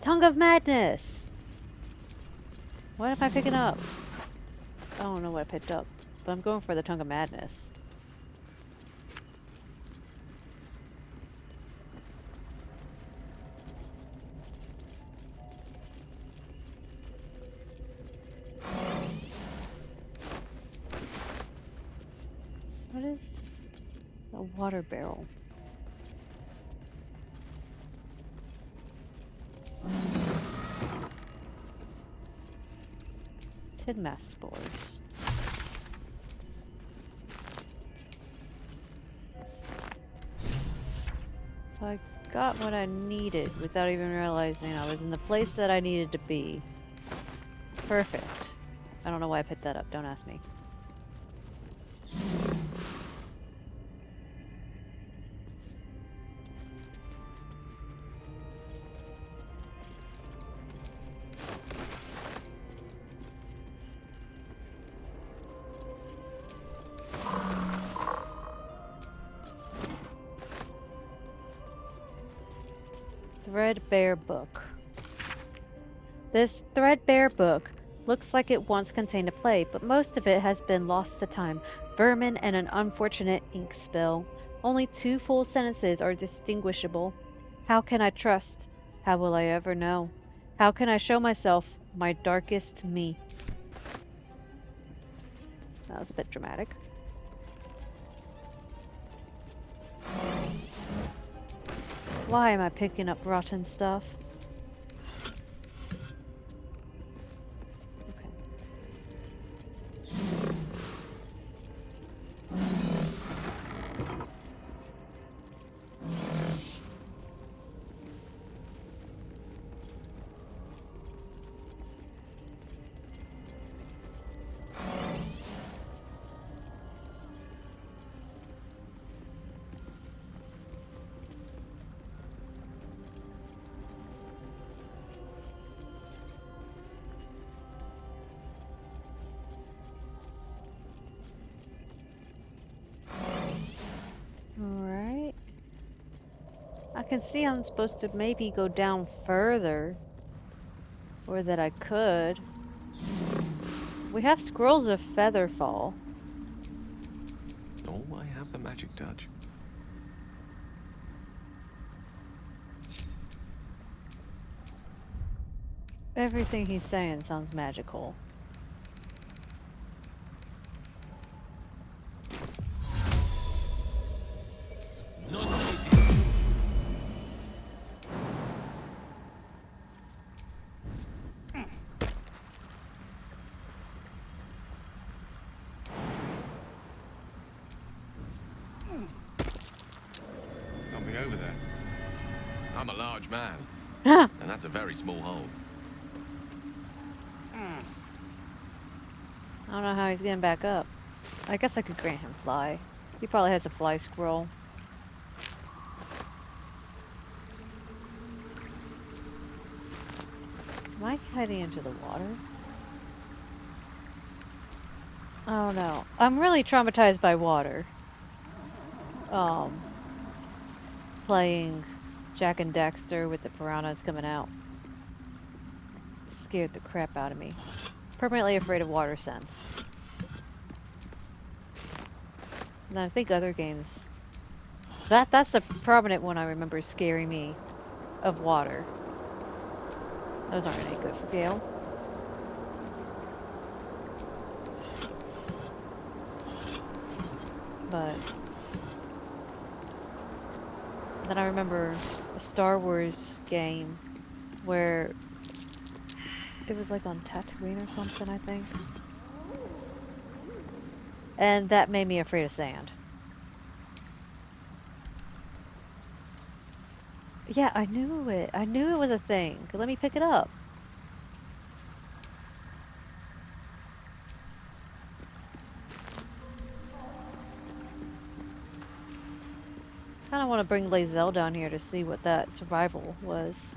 Tongue of Madness! What am I picking up? I don't know what I picked up, but I'm going for the Tongue of Madness. What is a water barrel? Tin mass spores. So I got what I needed without even realizing I was in the place that I needed to be. Perfect. I don't know why I picked that up, don't ask me. Threadbare book. This threadbare book looks like it once contained a play, but most of it has been lost to time, vermin, and an unfortunate ink spill. Only 2 full sentences are distinguishable. How can I trust? How will I ever know? How can I show myself my darkest me? That was a bit dramatic. Why am I picking up rotten stuff? Okay. Alright. I can see I'm supposed to maybe go down further. Or that I could. We have scrolls of Featherfall. Oh, I have the magic touch. Everything he's saying sounds magical. Something over there. I'm a large man, Ah! and that's a very small hole. I don't know how he's getting back up. I guess I could grant him fly. He probably has a fly scroll. Am I heading into the water? Oh no. I'm really traumatized by water. Playing Jack and Dexter with the piranhas coming out. Scared the crap out of me. Permanently afraid of water sense. And I think other games... That's the prominent one I remember scaring me of water. Those aren't any good for Gale. But then I remember a Star Wars game where it was like on Tatooine or something, I think. And that made me afraid of sand. Yeah, I knew it. I knew it was a thing. Let me pick it up. Kind of want to bring Lazelle down here to see what that survival was.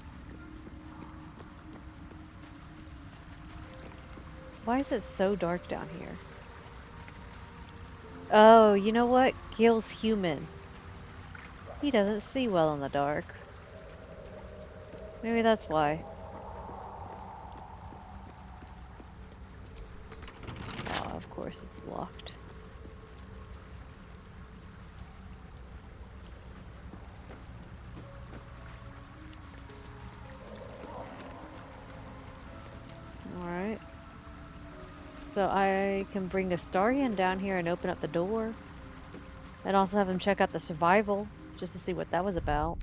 Why is it so dark down here? Oh, you know what? Gil's human. He doesn't see well in the dark. Maybe that's why. So I can bring Astarion down here and open up the door. And also have him check out the survival, just to see what that was about.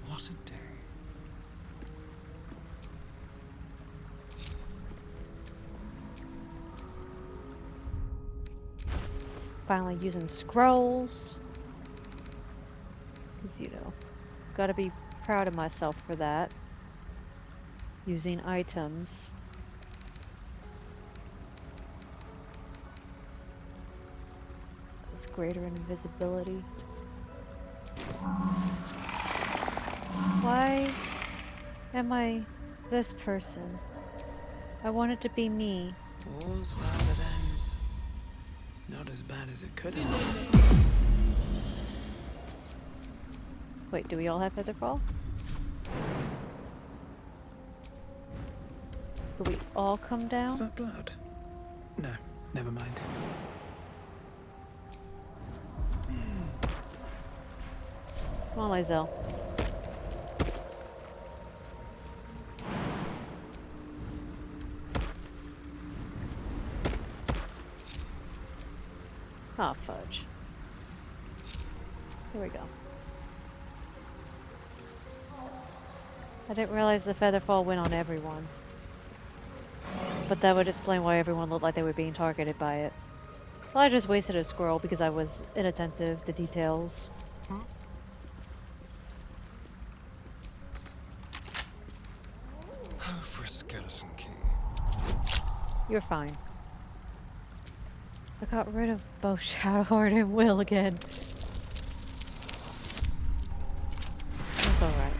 What a day. Finally using scrolls. Because, you know, gotta be proud of myself for that. Using items. It's greater invisibility. Why am I this person? I want it to be me. All's well that ends. Not as bad as it could have been. Wait, do we all have Featherfall? Do we all come Is down? that blood? No, never mind. Come on, Lysel. Oh, fudge. Here we go. I didn't realize the Featherfall went on everyone. But that would explain why everyone looked like they were being targeted by it. So I just wasted a scroll because I was inattentive to details. Oh, for a skeleton key. You're fine. I got rid of both Shadowheart and Will again. That's alright.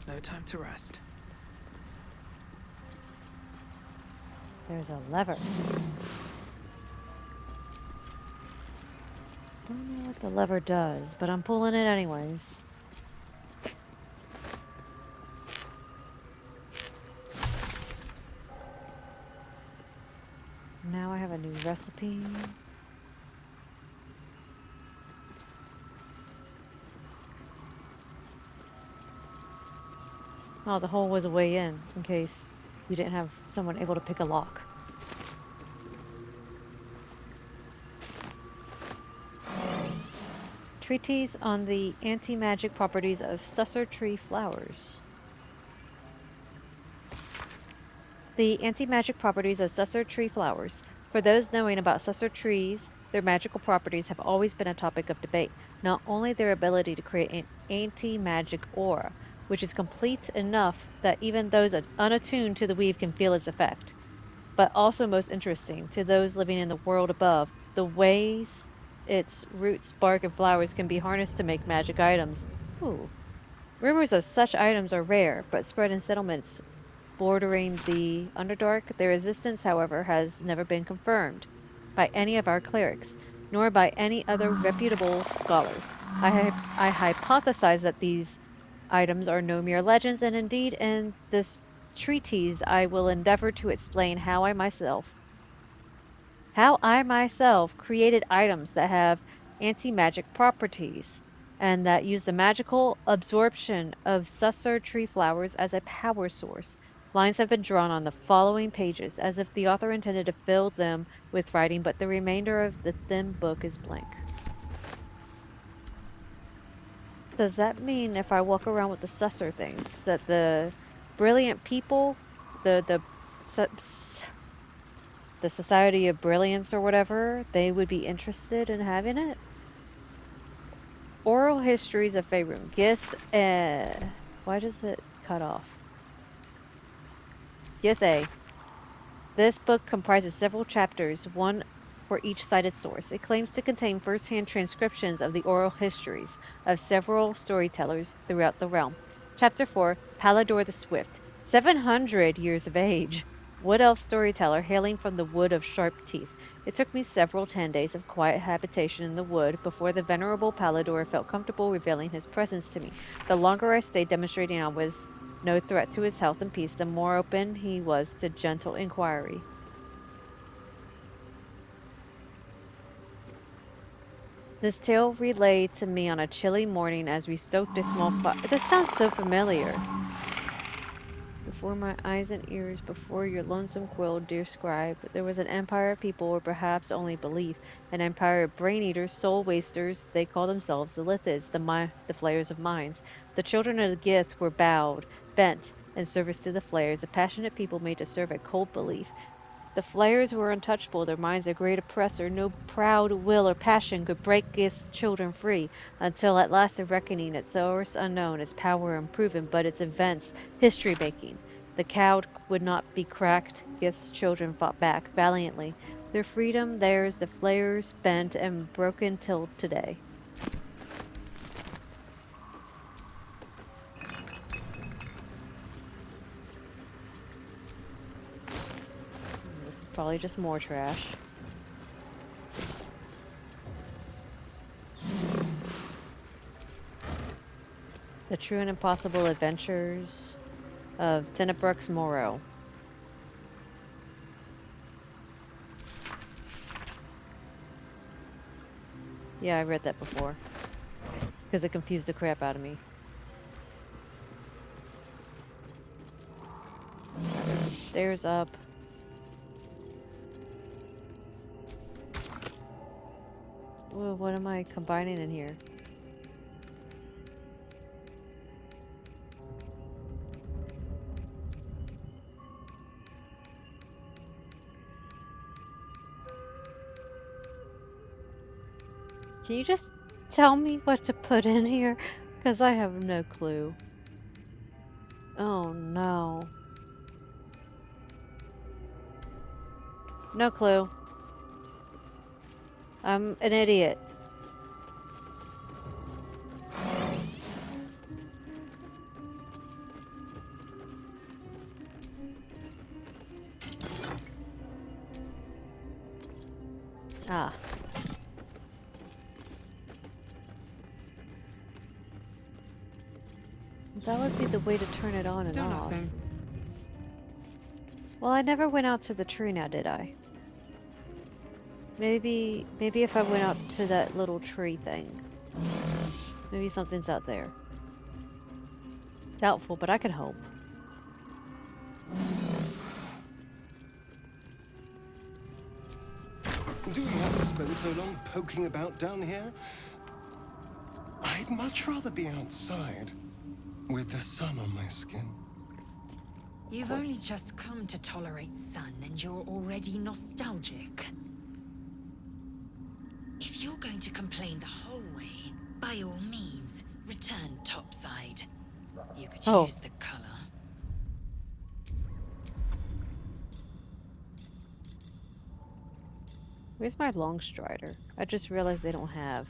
No time to rest. There's a lever. Don't know what the lever does, but I'm pulling it anyways. Now I have a new recipe. Oh, the hole was a way in case you didn't have someone able to pick a lock. Treatise on the anti-magic properties of Sussur tree flowers. The anti-magic properties of Sussur tree flowers. For those knowing about Sussur trees, their magical properties have always been a topic of debate. Not only their ability to create an anti-magic aura, which is complete enough that even those unattuned to the weave can feel its effect, but also most interesting to those living in the world above, the ways its roots, bark, and flowers can be harnessed to make magic items. Ooh. Rumors of such items are rare, but spread in settlements bordering the Underdark. Their existence, however, has never been confirmed by any of our clerics, nor by any other reputable scholars. I hypothesize that these items are no mere legends, and indeed, in this treatise, I will endeavor to explain how I myself created items that have anti-magic properties and that use the magical absorption of Sussur tree flowers as a power source. Lines have been drawn on the following pages as if the author intended to fill them with writing, but the remainder of the thin book is blank. Does that mean if I walk around with the Sussur things that the brilliant people, the the Society of Brilliance or whatever, they would be interested in having it? Oral Histories of Faerun. Why does it cut off? Gith. This book comprises several chapters, one for each cited source. It claims to contain first-hand transcriptions of the oral histories of several storytellers throughout the realm. Chapter 4, Baldur the Swift. 700 years of age. Wood elf storyteller hailing from the Wood of Sharp Teeth. It took me several 10 days of quiet habitation in the wood before the venerable Baldur felt comfortable revealing his presence to me. The longer I stayed demonstrating I was no threat to his health and peace, the more open he was to gentle inquiry. This tale relayed to me on a chilly morning as we stoked a small fire. This sounds so familiar. Before my eyes and ears, before your lonesome quill, dear scribe, there was an empire of people, or perhaps only belief, an empire of brain eaters, soul wasters. They call themselves the Lithids, the flayers of minds. The children of the Gith were bowed, bent, in service to the flayers, a passionate people made to serve a cold belief. The flayers were untouchable, their minds a great oppressor. No proud will or passion could break its children free, until at last a reckoning, its source unknown, its power unproven, but its events history making. The cowed would not be cracked. Gith's children fought back valiantly. Their freedom theirs, the flayers bent and broken till today. This is probably just more trash. The True and Impossible Adventures of Tenebrook's Morrow. Yeah, I read that before. Because it confused the crap out of me. There's some stairs up. Whoa, what am I combining in here? Can you just tell me what to put in here? Because I have no clue. Oh no. No clue. I'm an idiot. Ah. That would be the way to turn it on and Still off. nothing. Well, I never went out to the tree now, did I? Maybe if I went out to that little tree thing. Maybe something's out there. Doubtful, but I can hope. Do we have to spend so long poking about down here? I'd much rather be outside, with the sun on my skin. You've only just come to tolerate sun and you're already nostalgic. If you're going to complain the whole way, by all means, return topside. You could Oh. choose the color. Where's my long strider? I just realized they don't have.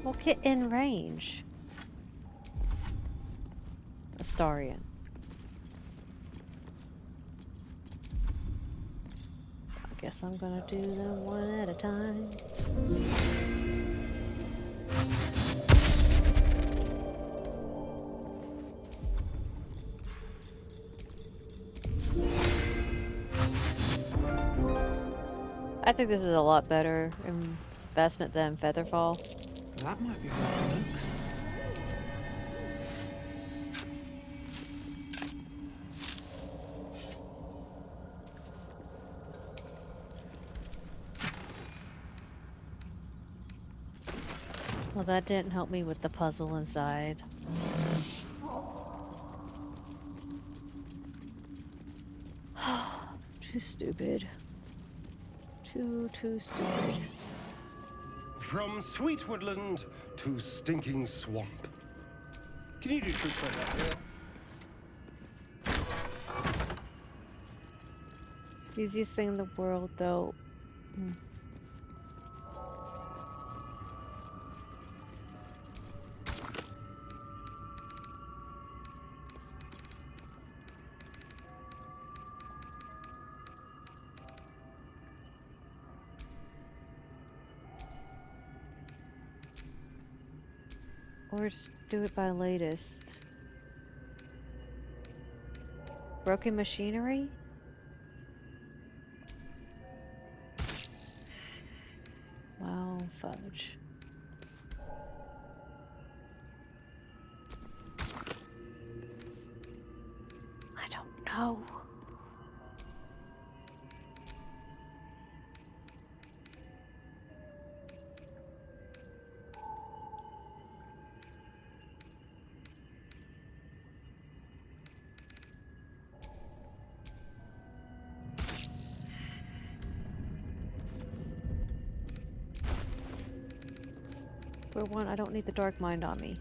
Well, get in range. Astarion. I guess I'm gonna do them one at a time. I think this is a lot better investment than Featherfall. That might be worth a look. Well, that didn't help me with the puzzle inside. Too stupid. Too stupid. From sweet woodland to stinking swamp. Can you do tricks like that, yeah? Easiest thing in the world, though. Or just do it by latest. broken machinery? Wow, fudge. I don't know. For one, I don't need the dark mind on me.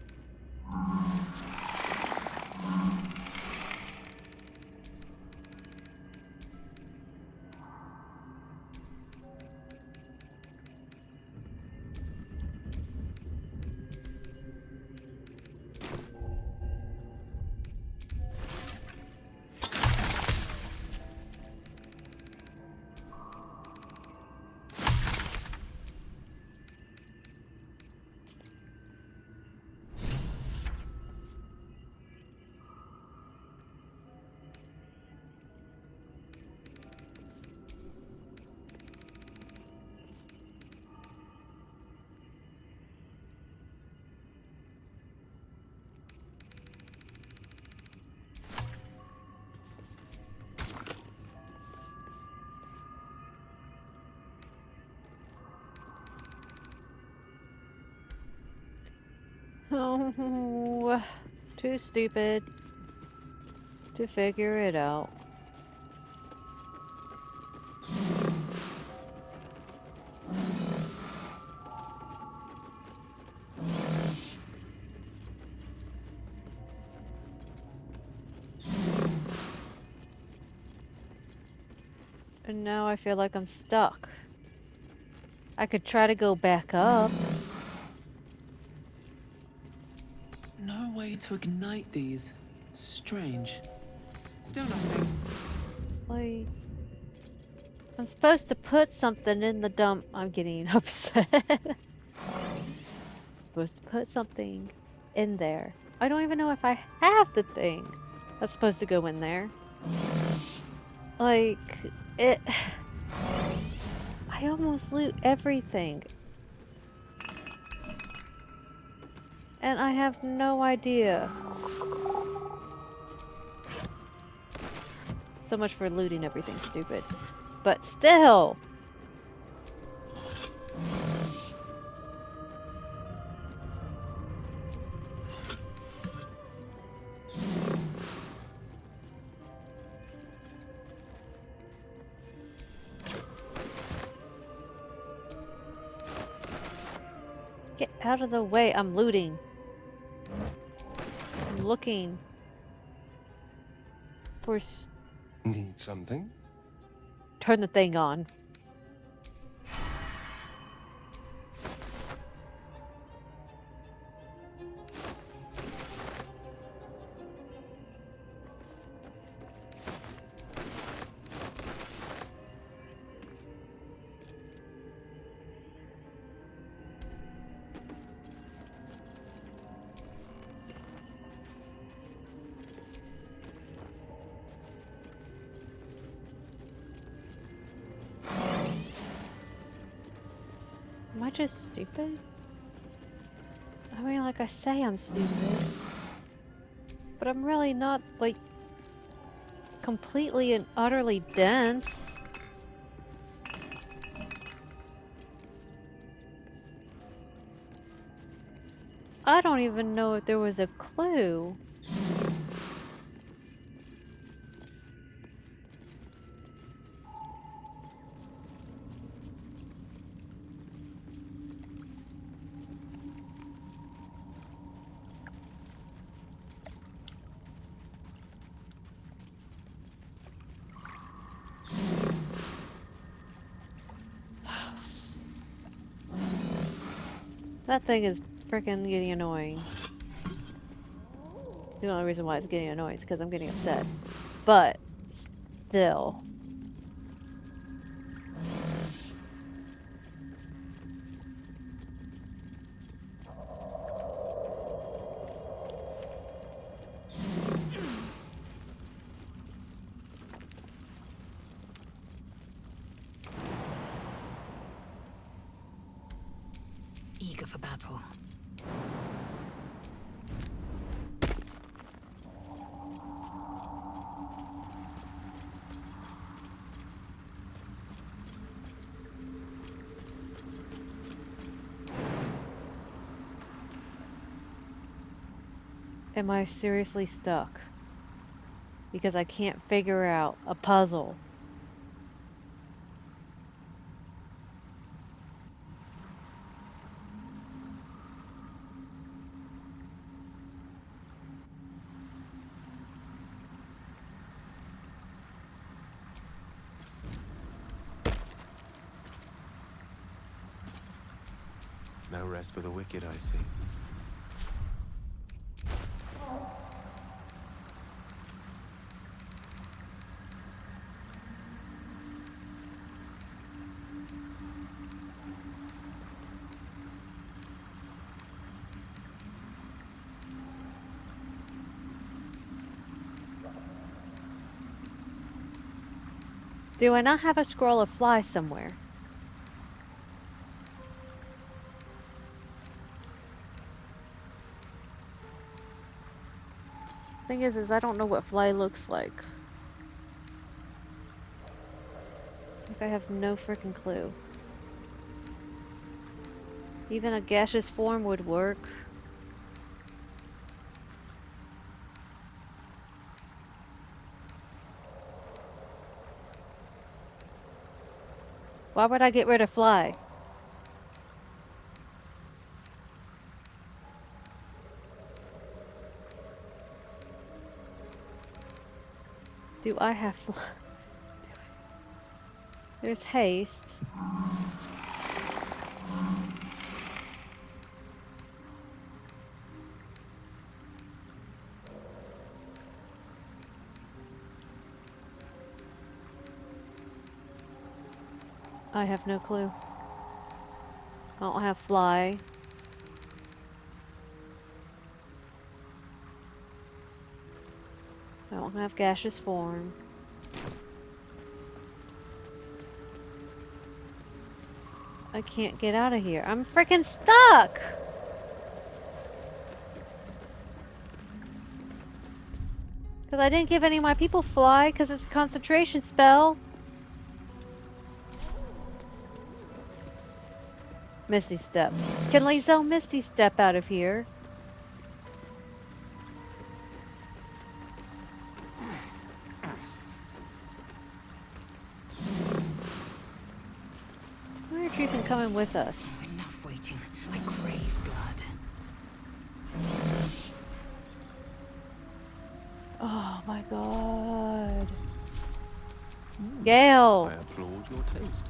Oh, too stupid to figure it out. And now I feel like I'm stuck. I could try to go back up. No way to ignite these. Strange. Still nothing. Like, I'm supposed to put something in the dump. I'm getting upset. Supposed to put something in there. I don't even know if I have the thing that's supposed to go in there. Like, it... I almost loot everything. And I have no idea. So much for looting everything stupid. But still! Get out of the way, I'm looting. I'm looking for Need something? turn the thing on. Am I just stupid? I mean, like I say, I'm stupid. But I'm really not, like, completely and utterly dense. I don't even know if there was a clue. That thing is freaking getting annoying. The only reason why it's getting annoying is because I'm getting upset. But, still. careful. Am I seriously stuck? Because I can't figure out a puzzle. No rest for the wicked, I see. Do I not have a scroll of fly somewhere? Thing is I don't know what fly looks like. I have no freaking clue. Even a gaseous form would work. Why would I get rid of fly? Do I have fly? There's haste. I have no clue. I don't have fly. I don't have gaseous form. I can't get out of here. I'm freaking stuck! Because I didn't give any of my people fly because it's a concentration spell. Misty Step. Can Lizelle Misty Step out of here? Why aren't you even coming with us? Enough waiting. I crave blood. Oh my god. Gale! I applaud your taste.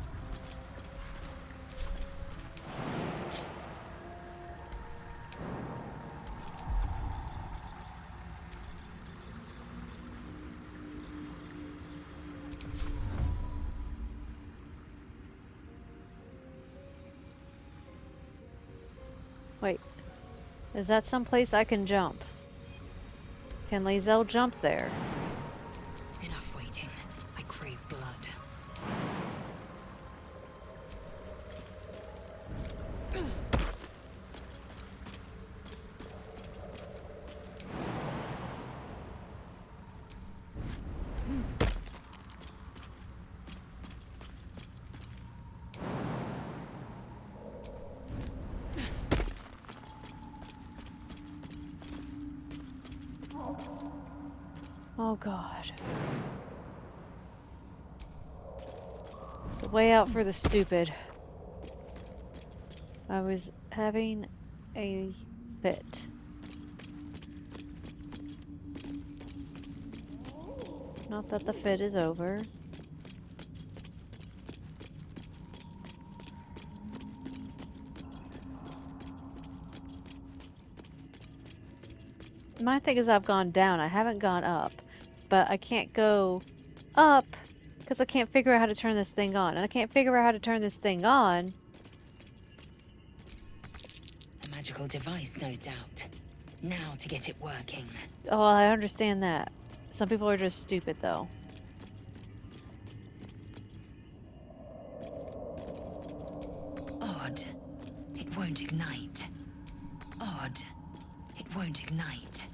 Wait. Is that someplace I can jump? Can Lizelle jump there? Enough waiting. I crave blood. Oh god. The way out for the stupid. I was having a fit. Not that the fit is over. My thing is I've gone down. I haven't gone up. But I can't go up because I can't figure out how to turn this thing on. And I can't figure out how to turn this thing on. A magical device, no doubt. Now to get it working. Oh, I understand that. Some people are just stupid, though. Odd. It won't ignite. won't ignite.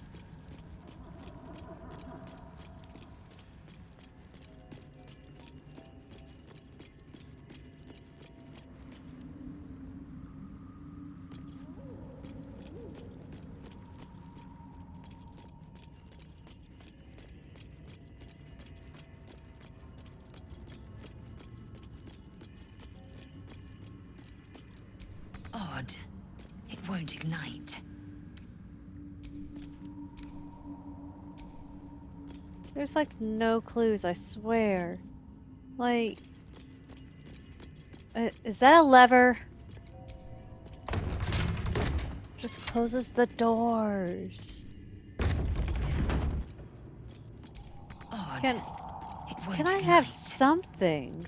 Odd. It won't ignite. There's like no clues, I swear. Like, is that a lever? Just closes the doors. Odd. Can It won't can I ignite. have something?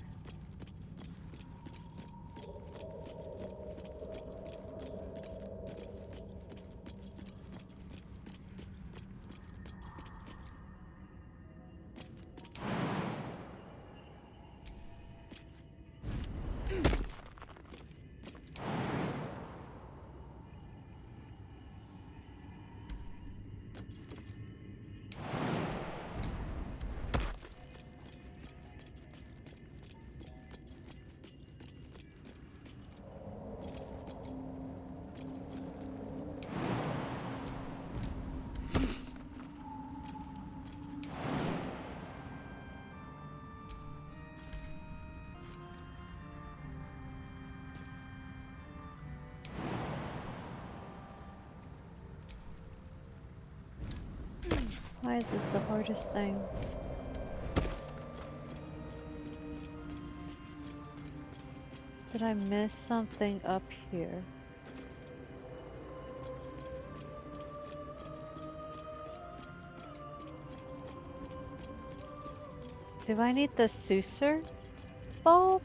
Why is this the hardest thing? Did I miss something up here? Do I need the Sussur bulb?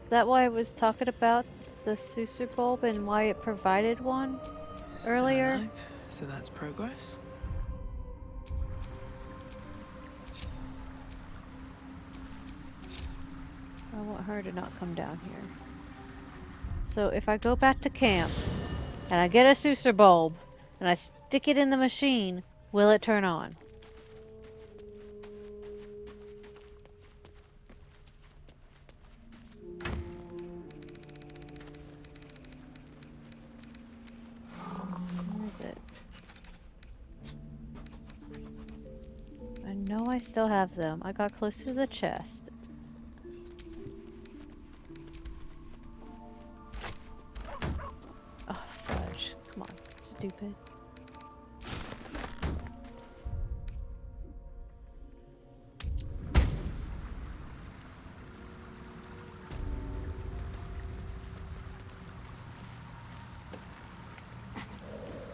Is that why I was talking about the Sussur bulb and why it provided one Still earlier? alive, so that's progress. I want her to not come down here. So if I go back to camp and I get a Sussur bulb and I stick it in the machine, will it turn on? Where is it? I know I still have them. I got close to the chest. Oh, fudge. Come on, stupid.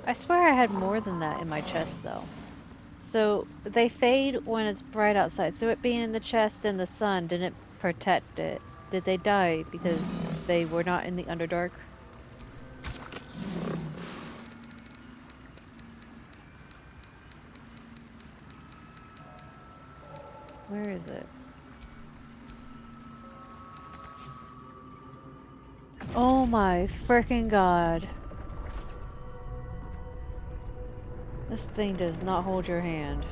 I swear I had more than that in my chest, though. So, they fade when it's bright outside. So it being in the chest in the sun didn't protect it. Did they die because they were not in the Underdark? Where is it? Oh my freaking god. This thing does not hold your hand.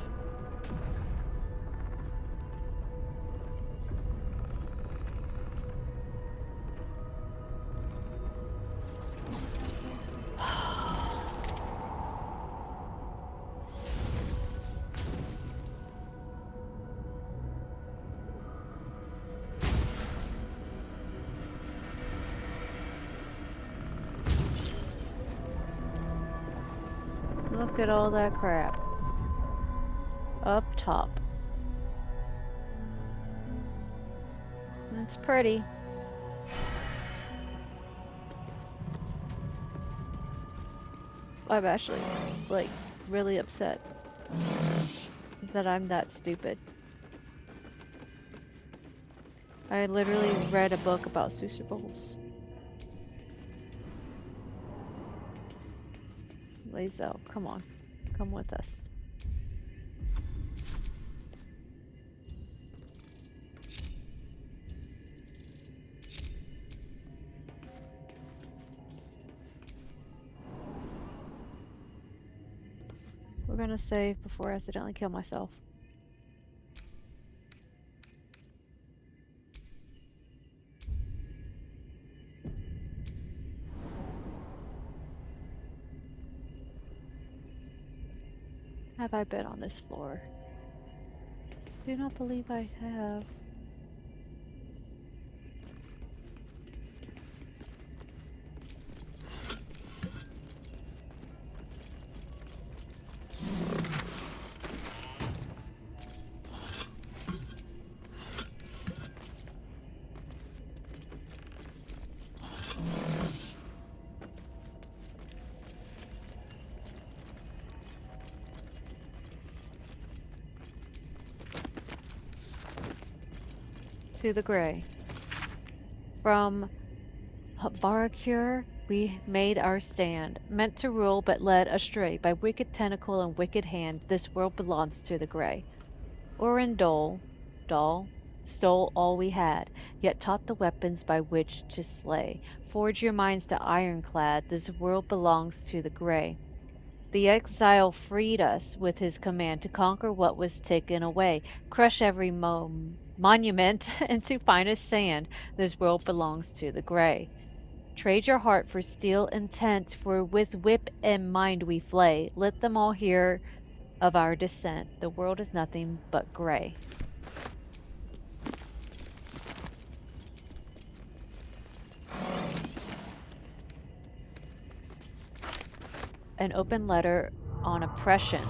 Look at all that crap. Up top. It's pretty. I'm actually, like, really upset that I'm that stupid. I literally read a book about Sussur bulbs. Lazel, come on. Come with us. gonna save before I accidentally kill myself. Have I been on this floor? Do not believe I have. To the gray. From Barakur we made our stand, meant to rule but led astray by wicked tentacle and wicked hand. This world belongs to the gray. Dol, stole all we had, yet taught the weapons by which to slay. Forge your minds to ironclad. This world belongs to the gray. The exile freed us with his command to conquer what was taken away, crush every monument into finest sand. This world belongs to the gray. Trade your heart for steel intent, for with whip and mind we flay. Let them all hear of our descent. The world is nothing but gray. An open letter on oppression.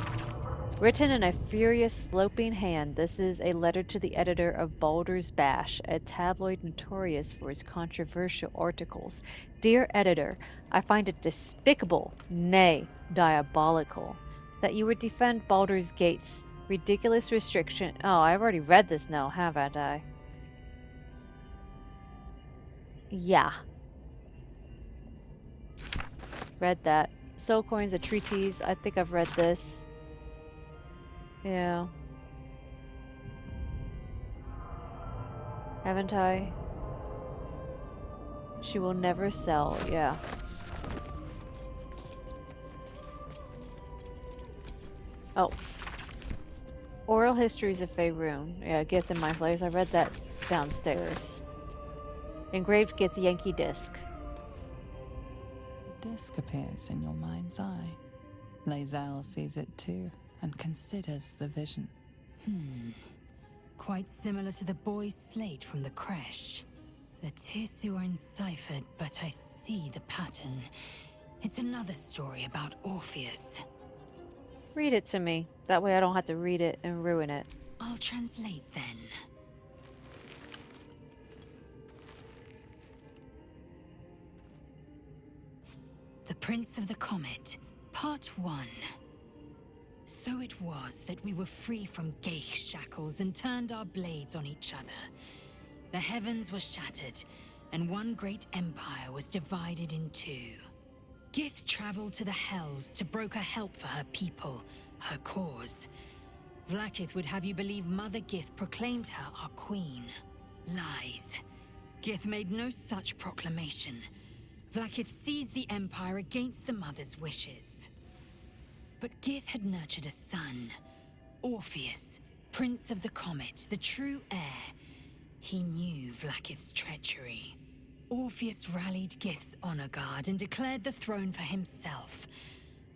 Written in a furious, sloping hand, this is a letter to the editor of Baldur's Bash, a tabloid notorious for its controversial articles. Dear editor, I find it despicable, nay, diabolical, that you would defend Baldur's Gate's ridiculous restriction. Oh, I've already read this now, haven't I? Yeah, read that. Soul Coins, a treatise. I think I've read this. Yeah. Haven't I? She will never sell, yeah. Oh. Oral Histories of Faerun. Yeah, Gith in My Place. I read that downstairs. Engraved Gith Yankee disc. The disc appears in your mind's eye. Lae'zel sees it too, and considers the vision. Quite similar to the boy's slate from the creche. The tissue are enciphered, but I see the pattern. It's another story about Orpheus. Read it to me. That way I don't have to read it and ruin it. I'll translate then. The Prince of the Comet, Part 1. So it was that we were free from Geich shackles and turned our blades on each other. The heavens were shattered, and one great empire was divided in two. Gith traveled to the Hells to broker help for her people, her cause. Vlaakith would have you believe Mother Gith proclaimed her our queen. Lies. Gith made no such proclamation. Vlaakith seized the empire against the Mother's wishes. But Gith had nurtured a son, Orpheus, Prince of the Comet, the true heir. He knew Vlaakith's treachery. Orpheus rallied Gith's honor guard and declared the throne for himself.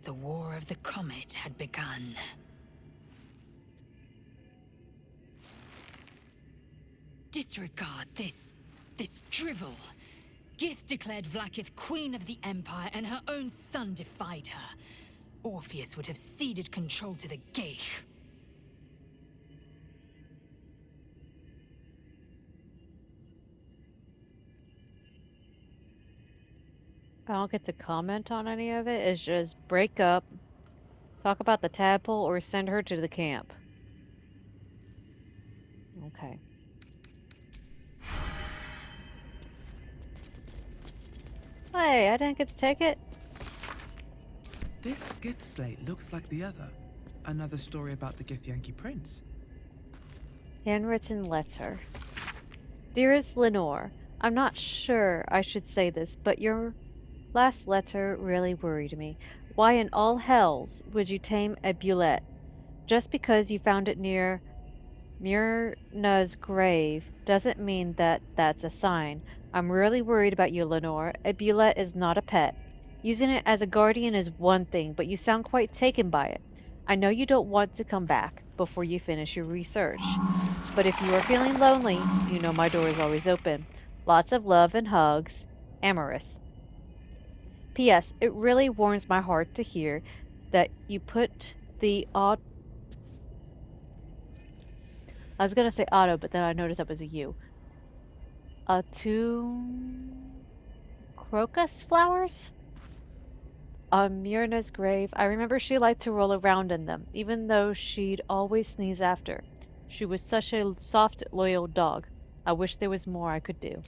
The War of the Comet had begun. Disregard this drivel. Gith declared Vlaakith queen of the Empire, and her own son defied her. Orpheus would have ceded control to the Geich. I don't get to comment on any of it. It's just break up, talk about the tadpole, or send her to the camp. Okay. Hey, I didn't get to take it. This Gith slate looks like the other. Another story about the Gith Yankee prince. Handwritten letter. Dearest Lenore, I'm not sure I should say this, but your last letter really worried me. Why in all hells would you tame a bullet? Just because you found it near Myrna's grave doesn't mean that that's a sign. I'm really worried about you, Lenore. A bullet is not a pet. Using it as a guardian is one thing, but you sound quite taken by it. I know you don't want to come back before you finish your research. But if you are feeling lonely, you know my door is always open. Lots of love and hugs. Amaranth. P.S. It really warms my heart to hear that you put the I was gonna say auto, but then I noticed that was a U. Two crocus flowers on Myrna's grave. I remember she liked to roll around in them, even though she'd always sneeze after. She was such a soft, loyal dog. I wish there was more I could do.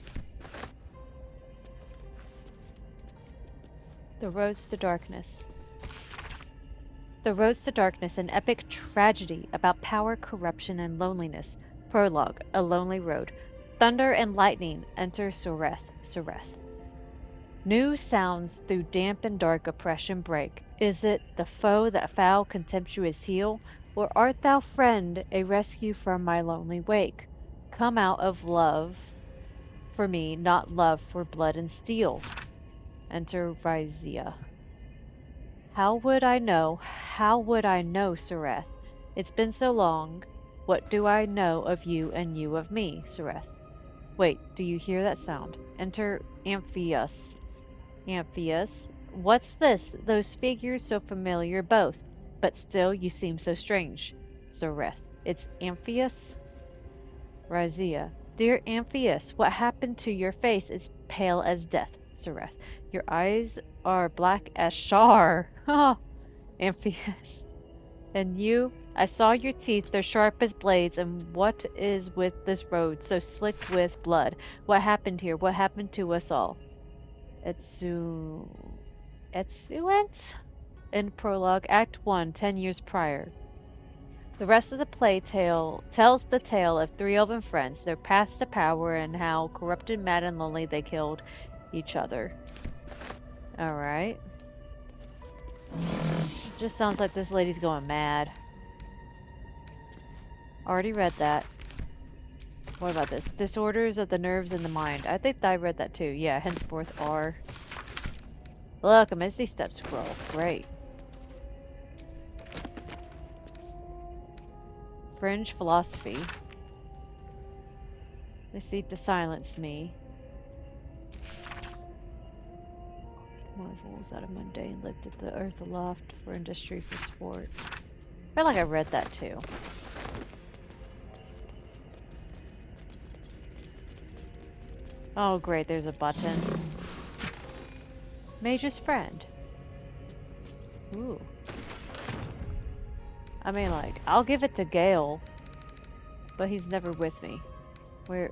The Roads to Darkness. The Roads to Darkness, an epic tragedy about power, corruption, and loneliness. Prologue, A Lonely Road. Thunder and lightning enter Soreth. New sounds through damp and dark oppression break. Is it the foe that foul contemptuous heel? Or art thou, friend, a rescue from my lonely wake? Come out of love for me, not love for blood and steel. Enter Rhizia. How would I know, Soreth? It's been so long. What do I know of you and you of me, Soreth? Wait, do you hear that sound? Enter Amphius. Amphius? What's this? Those figures so familiar both, but still you seem so strange. Soreth. It's Amphius? Razia. Dear Amphius, what happened to your face? It's pale as death. Soreth. Your eyes are black as char. Ha! Amphius. And you? I saw your teeth, they're sharp as blades, and what is with this road so slicked with blood? What happened here? What happened to us all? Etsuent? In Prologue, Act 1, 10 years prior. The rest of the play tells the tale of three elven friends, their paths to power, and how corrupted, mad, and lonely they killed each other. Alright. It just sounds like this lady's going mad. Already read that. What about this? Disorders of the nerves and the mind. I think I read that too. Yeah, henceforth R. Look, a Misty Step scroll. Great. Fringe philosophy. They seek to silence me. Marvels out of mundane lifted the earth aloft for industry, for sport. I feel like I read that too. Oh great, there's a button. Mage's friend. Ooh. I mean, like, I'll give it to Gale, but he's never with me. Where?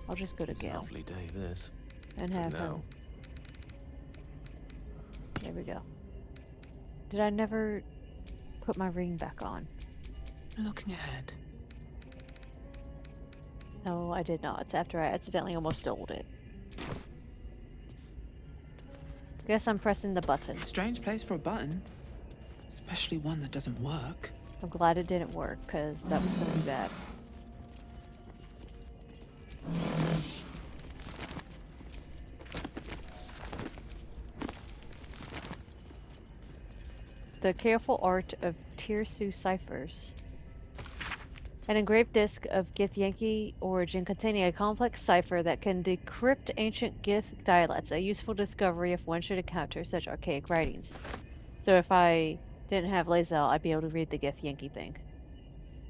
I'll just go to Gale. Lovely day, this. And have him. There we go. Did I never put my ring back on? Looking ahead. No, I did not. After I accidentally almost stole it. Guess I'm pressing the button. Strange place for a button. Especially one that doesn't work. I'm glad it didn't work, because that was going to be bad. The Careful Art of Tirsu Ciphers. An engraved disc of Githyanki origin containing a complex cipher that can decrypt ancient Gith dialects, a useful discovery if one should encounter such archaic writings. So if I didn't have Lae'zel, I'd be able to read the Githyanki thing.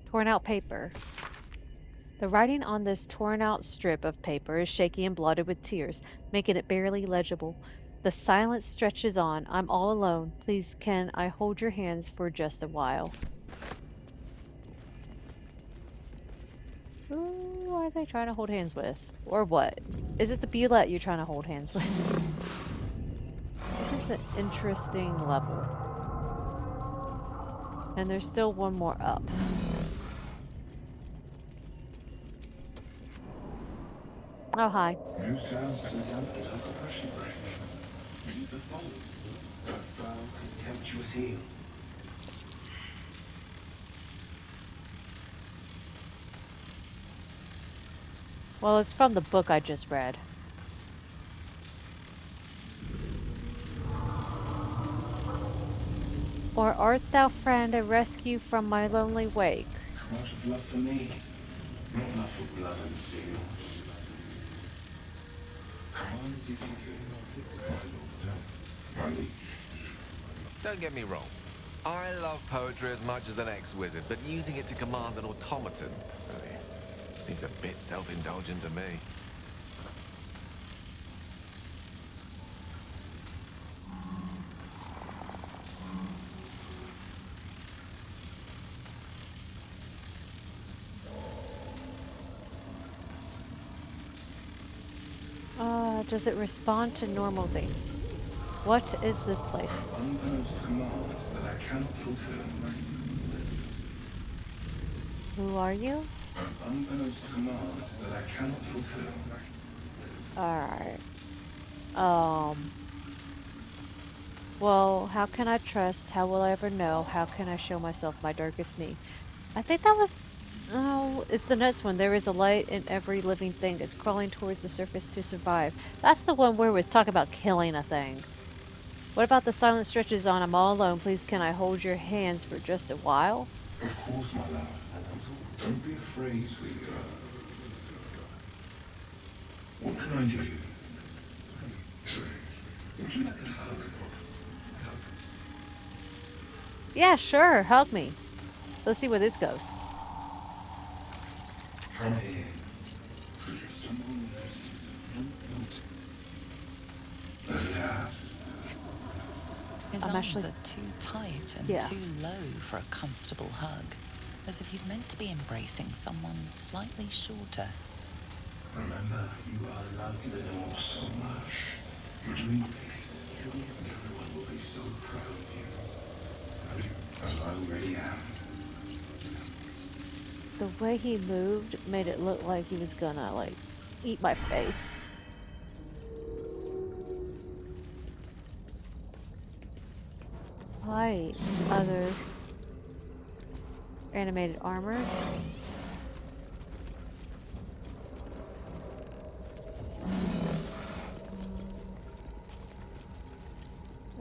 Torn out paper. The writing on this torn out strip of paper is shaky and blotted with tears, making it barely legible. The silence stretches on. I'm all alone. Please, can I hold your hands for just a while? Who are they trying to hold hands with? Or what? Is it the Bulette you're trying to hold hands with? This is an interesting level. And there's still one more up. Oh, hi. New sounds to the mountain of the pressure break. Is it the fold that found Contemptuous heel. Well, it's from the book I just read. Or art thou, friend, a rescue from my lonely wake? Out of love for me, not love for blood and steel. Command as you fulfill. Randy. Don't get me wrong. I love poetry as much as an ex-wizard, but using it to command an automaton, oh yeah, seems a bit self-indulgent to me. Does it respond to normal things? What is this place? Unposed command that I cannot fulfill. Who are you? Unposed command that I cannot fulfill. Alright. Well, how can I trust? How will I ever know? How can I show myself my darkest me? I think that was... Oh, it's the next one. There is a light in every living thing. It's crawling towards the surface to survive. That's the one where it was talking about killing a thing. What about the silent stretches on I'm all alone? Please can I hold your hands for just a while? Of course, my love. Don't be afraid, sweet girl. What can I do? Would you like a hug? Yeah, sure. Hug me. Let's see where this goes. Come here. For just a moment. Yeah. His I'm arms actually- are too tight and Yeah. too low for a comfortable hug, as if he's meant to be embracing someone slightly shorter. Remember, you are loved Lenore so much. You're doing great. And everyone will be so proud of you. As I already am. The way he moved made it look like he was gonna, like, eat my face. Hi, other animated armors.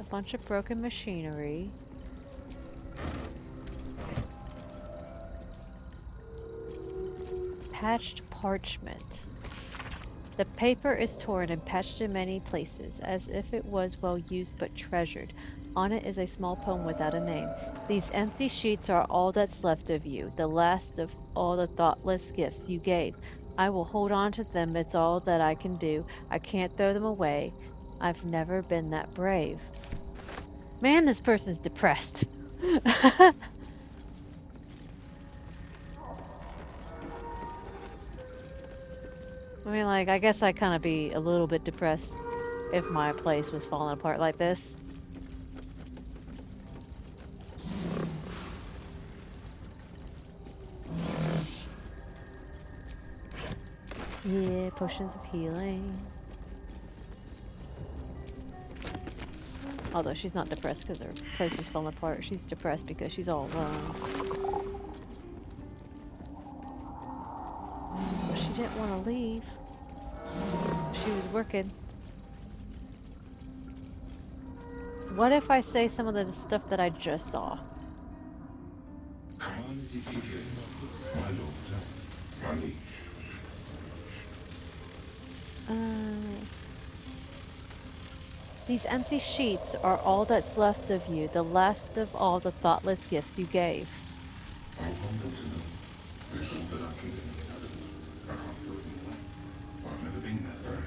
A bunch of broken machinery. Patched parchment. The paper is torn and patched in many places, as if it was well used but treasured. On it is a small poem without a name. These empty sheets are all that's left of you, the last of all the thoughtless gifts you gave. I will hold on to them, it's all that I can do. I can't throw them away. I've never been that brave. Man, this person's depressed. I mean, like, I guess I'd kind of be a little bit depressed if my place was falling apart like this. Yeah, potions of healing. Although she's not depressed because her place was falling apart. She's depressed because she's all alone. But she didn't want to leave. She was working. What if I say some of the stuff that I just saw? Come on as if you feel. My lord. Randy. These empty sheets are all that's left of you, the last of all the thoughtless gifts you gave. I'll hold on to them. There's all that I can do. I can't throw them away. I've never been that brave.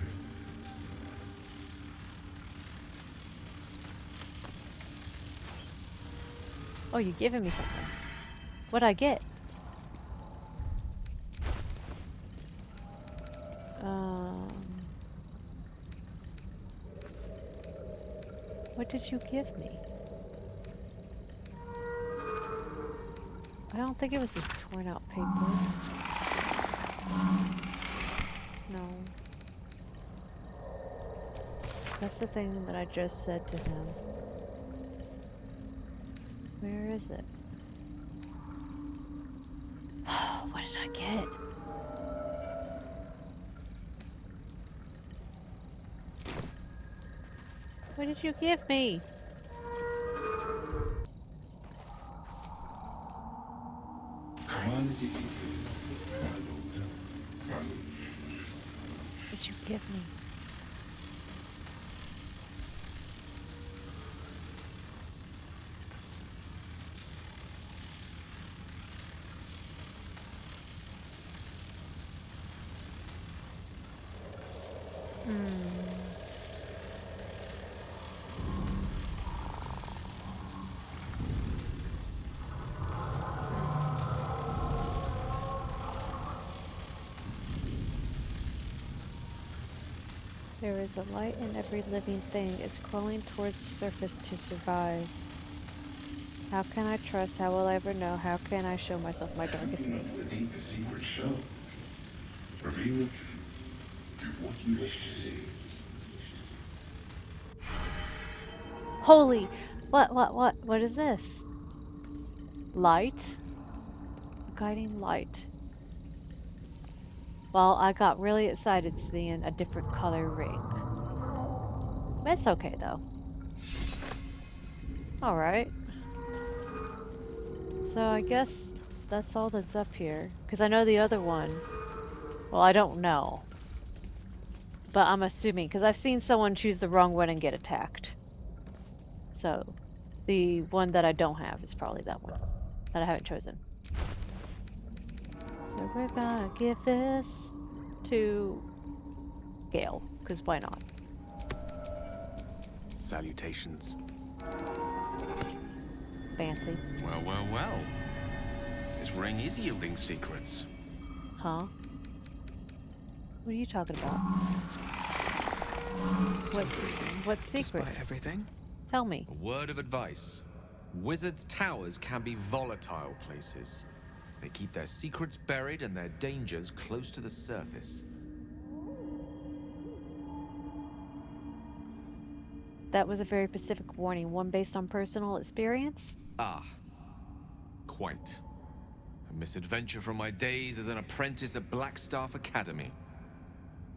Oh, you're giving me something. What'd I get? What did you give me? I don't think it was this torn out paper. No. That's the thing that I just said to him. Where is it? What did I get? What did you give me? Come on as you can feel, my lord. Follow me. What did you give me? There is a light in every living thing. It's crawling towards the surface to survive. How can I trust? How will I ever know? How can I show myself my darkest me? The deepest secret show. Reveal the truth. Give what you wish to see. Holy! What is this? Light? Guiding light. Well, I got really excited seeing a different color ring. It's okay though. Alright. So I guess that's all that's up here. Because I know the other one. Well, I don't know. But I'm assuming, because I've seen someone choose the wrong one and get attacked. So the one that I don't have is probably that one that I haven't chosen. So we're gonna give this to Gale, because why not? Salutations. Fancy. Well, well, well. This ring is yielding secrets. Huh? What are you talking about? Stop bleeding. What Despite secrets? everything. Tell me. A word of advice. Wizards' towers can be volatile places. They keep their secrets buried and their dangers close to the surface. That was a very specific warning, one based on personal experience? Ah, quite. A misadventure from my days as an apprentice at Blackstaff Academy.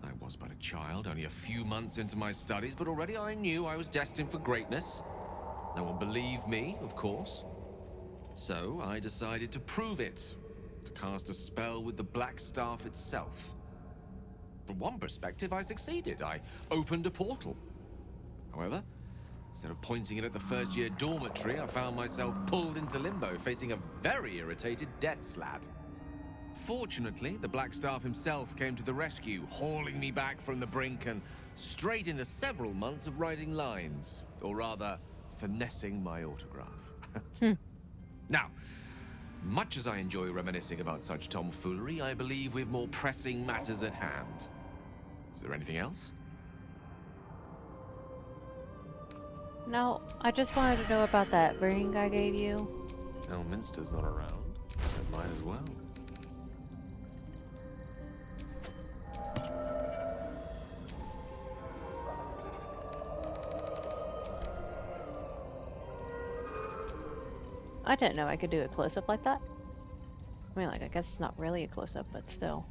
I was but a child, only a few months into my studies, but already I knew I was destined for greatness. No one believed me, of course. So I decided to prove it, to cast a spell with the Blackstaff itself. From one perspective, I succeeded. I opened a portal. However, instead of pointing it at the first-year dormitory, I found myself pulled into limbo, facing a very irritated death lad. Fortunately, the Blackstaff himself came to the rescue, hauling me back from the brink and straight into several months of writing lines. Or rather, finessing my autograph. Now, much as I enjoy reminiscing about such tomfoolery, I believe we've more pressing matters at hand. Is there anything else? No, I just wanted to know about that ring I gave you. Elminster's not around, so might as well. I didn't know I could do a close-up like that. I mean, like, I guess it's not really a close-up, but still.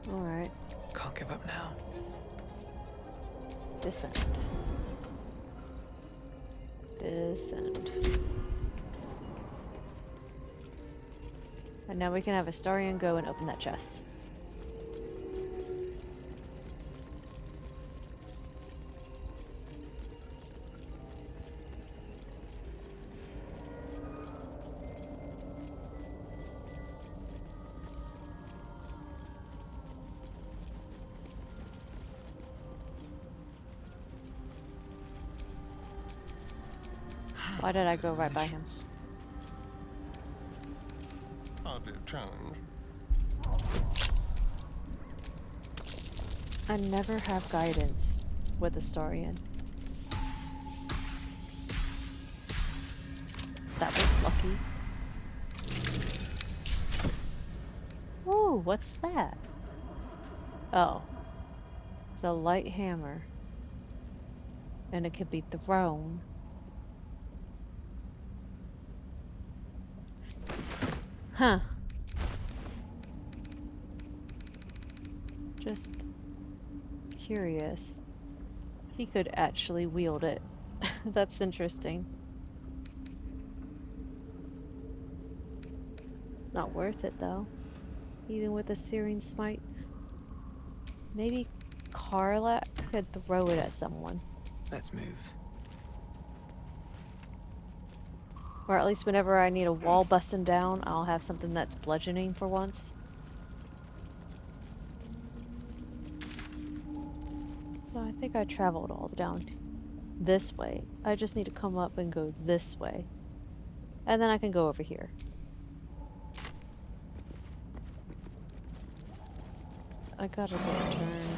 Alright. Can't give up now. Descend. Descend. And now we can have Astarion go and open that chest. Why did I go right by him? Hardly a challenge. I never have guidance with Astarion. That was lucky. Ooh, what's that? Oh. a light hammer. And it could be thrown. Huh. Just curious. He could actually wield it. That's interesting. It's not worth it though. Even with a searing smite. Maybe Karlak could throw it at someone. Let's move. Or at least whenever I need a wall busting down, I'll have something that's bludgeoning for once. So I think I traveled all down this way. I just need to come up and go this way. And then I can go over here. I gotta get turned.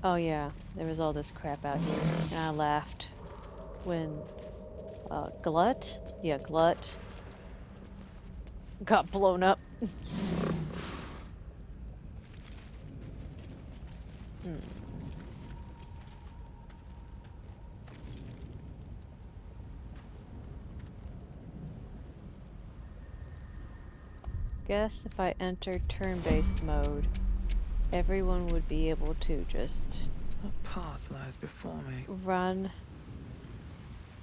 Oh yeah, there was all this crap out here. And I laughed when Glut? Yeah, Glut got blown up. Guess if I entered turn-based mode, everyone would be able to just What path lies before me? run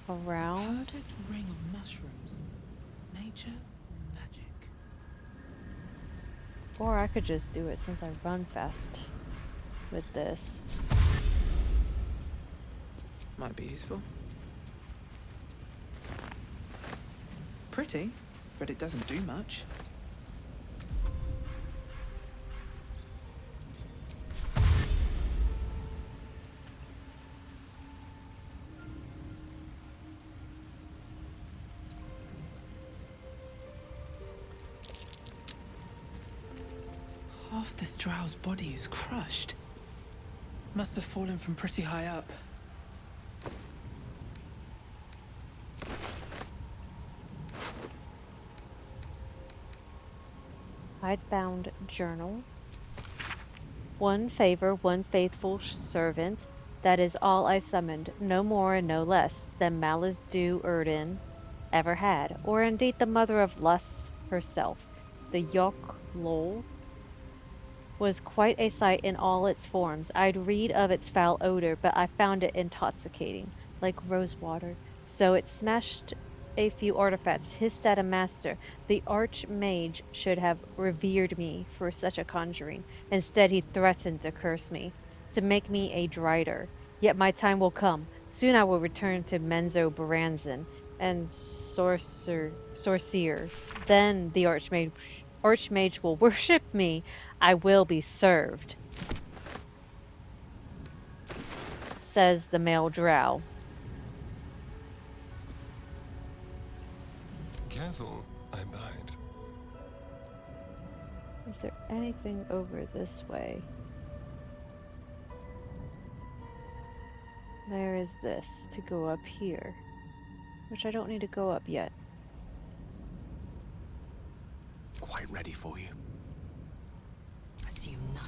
around. Perfect ring of mushrooms. Nature, magic. Or I could just do it since I run fast with this. Might be useful. Pretty, but it doesn't do much. Half this drow's body is crushed. Must have fallen from pretty high up. Hidebound journal. One favor, one faithful servant. That is all I summoned, no more and no less than Malice Du Erdin ever had, or indeed the mother of lusts herself. The Yok Lol was quite a sight in all its forms. I'd read of its foul odor, but I found it intoxicating, like rose water. So it smashed a few artifacts, hissed at a master. The Archmage should have revered me for such a conjuring. Instead, he threatened to curse me, to make me a drider. Yet my time will come. Soon I will return to Menzo Baranzan and Sorcerer. Then the Archmage will worship me. I will be served, says the male drow. Careful, I bite. Is there anything over this way? There is this to go up here, which I don't need to go up yet. Quite ready for you. Assume nothing.